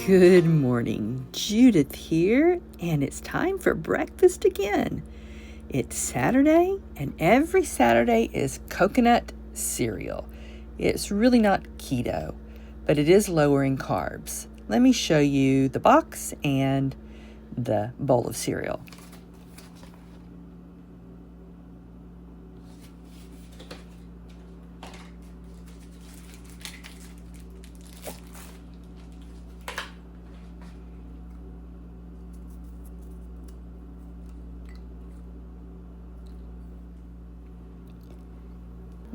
Good morning, Judith here, and it's time for breakfast again. It's Saturday, and every Saturday is coconut cereal. It's really not keto, but it is lower in carbs. Let me show you the box and the bowl of cereal.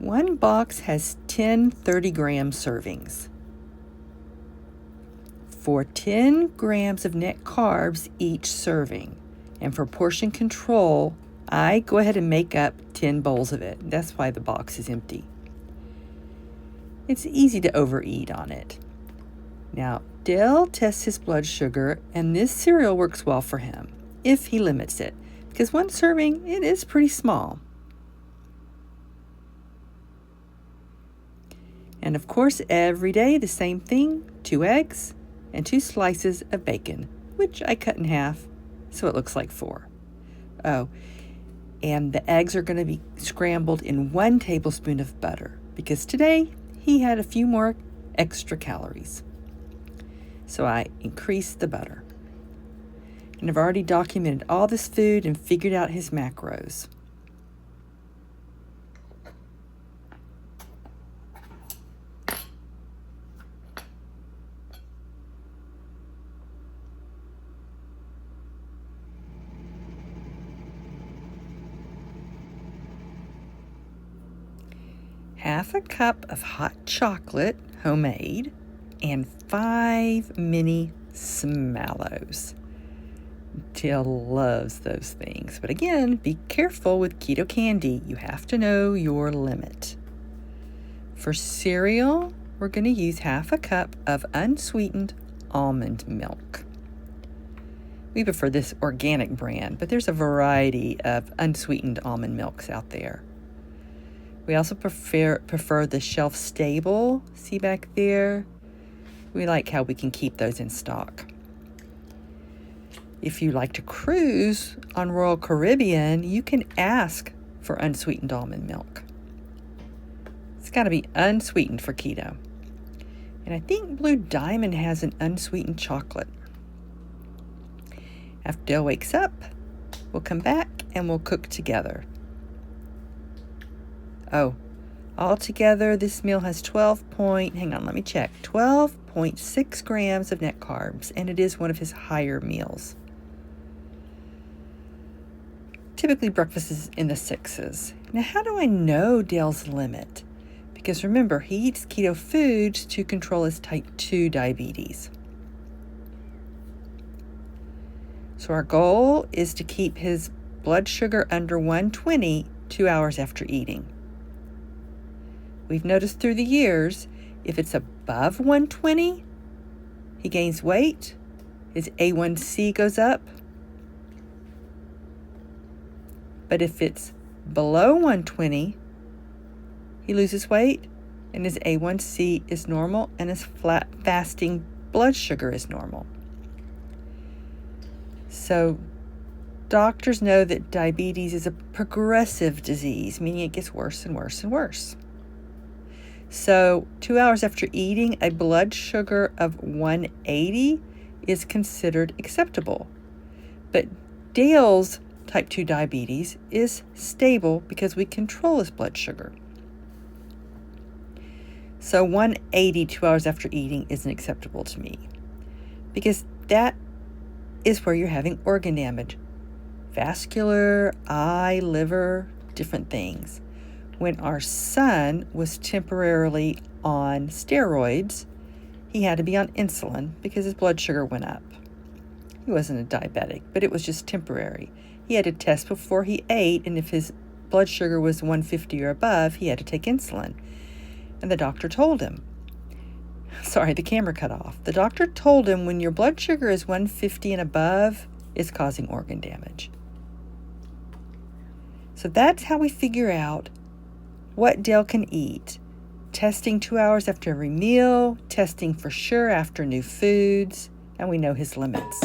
One box has 10 30-gram servings. For 10 grams of net carbs each serving, and for portion control, I go ahead and make up 10 bowls of it. That's why the box is empty. It's easy to overeat on it. Now, Dale tests his blood sugar, and this cereal works well for him, if he limits it, because one serving, it is pretty small. And of course, every day the same thing, 2 eggs and 2 slices of bacon, which I cut in half so it looks like 4. Oh, and the eggs are going to be scrambled in 1 tablespoon of butter because today he had a few more extra calories. So I increased the butter. And I've already documented all this food and figured out his macros. Half a cup of hot chocolate, homemade, and 5 mini Smallows. Dale loves those things. But again, be careful with keto candy. You have to know your limit. For cereal, we're going to use half a cup of unsweetened almond milk. We prefer this organic brand, but there's a variety of unsweetened almond milks out there. We also prefer the shelf stable. See back there? We like how we can keep those in stock. If you like to cruise on Royal Caribbean, you can ask for unsweetened almond milk. It's got to be unsweetened for keto. And I think Blue Diamond has an unsweetened chocolate. After Dale wakes up, we'll come back and we'll cook together. Oh, altogether, this meal has 12.6 grams of net carbs, and it is one of his higher meals. Typically, breakfast is in the 6s. Now, how do I know Dale's limit? Because remember, he eats keto foods to control his type 2 diabetes. So our goal is to keep his blood sugar under 120 2 hours after eating. We've noticed through the years, if it's above 120, he gains weight, his A1C goes up. But if it's below 120, he loses weight, and his A1C is normal, and his fasting blood sugar is normal. So doctors know that diabetes is a progressive disease, meaning it gets worse and worse and worse. So 2 hours after eating, a blood sugar of 180 is considered acceptable. But Dale's type 2 diabetes is stable because we control his blood sugar. So 180 2 hours after eating isn't acceptable to me because that is where you're having organ damage. Vascular, eye, liver, different things. When our son was temporarily on steroids, he had to be on insulin because his blood sugar went up. He wasn't a diabetic, but it was just temporary. He had to test before he ate, and if his blood sugar was 150 or above, he had to take insulin. And the doctor told him, sorry, the camera cut off. The doctor told him when your blood sugar is 150 and above, it's causing organ damage. So that's how we figure out what Dale can eat. Testing 2 hours after every meal, testing for sure after new foods, and we know his limits.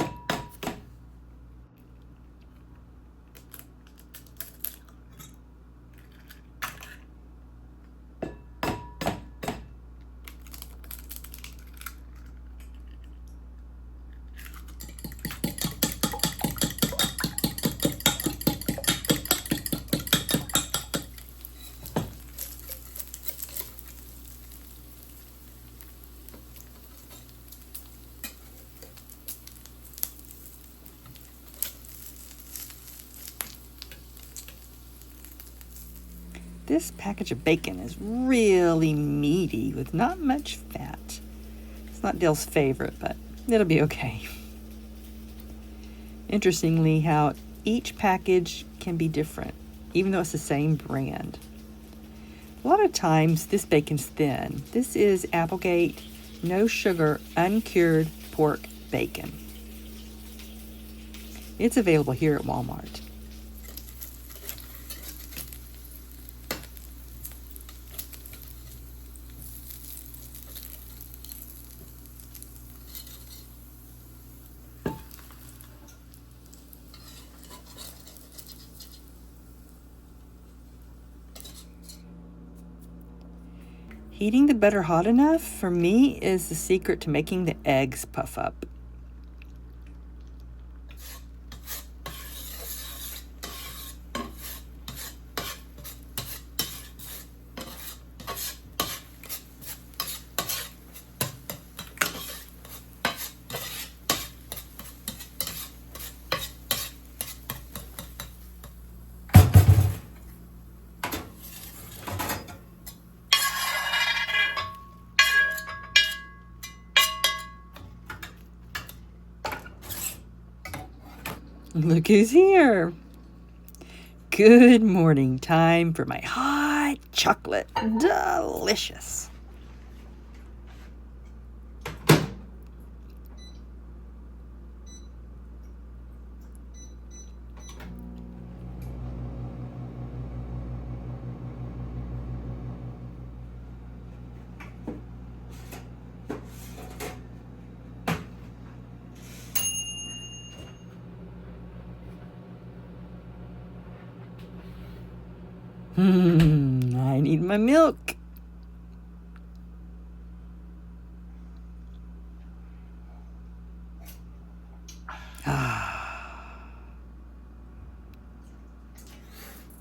This package of bacon is really meaty with not much fat. It's not Dale's favorite, but it'll be okay. Interestingly, how each package can be different, even though it's the same brand. A lot of times this bacon's thin. This is Applegate, no sugar, uncured pork bacon. It's available here at Walmart. Heating the butter hot enough, for me, is the secret to making the eggs puff up. Look who's here. Good morning. Time for my hot chocolate. Delicious. I need my milk.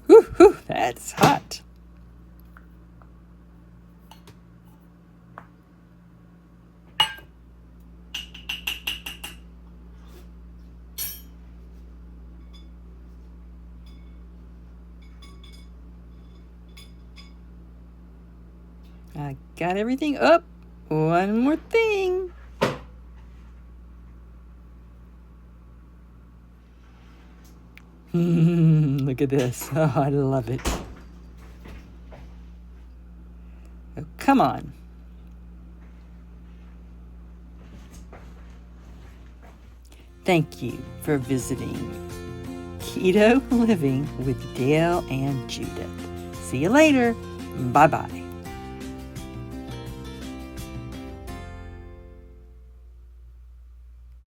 Whew, that's hot. I got everything up. One more thing. Look at this. Oh, I love it. Oh, come on. Thank you for visiting Keto Living with Dale and Judith. See you later. Bye-bye.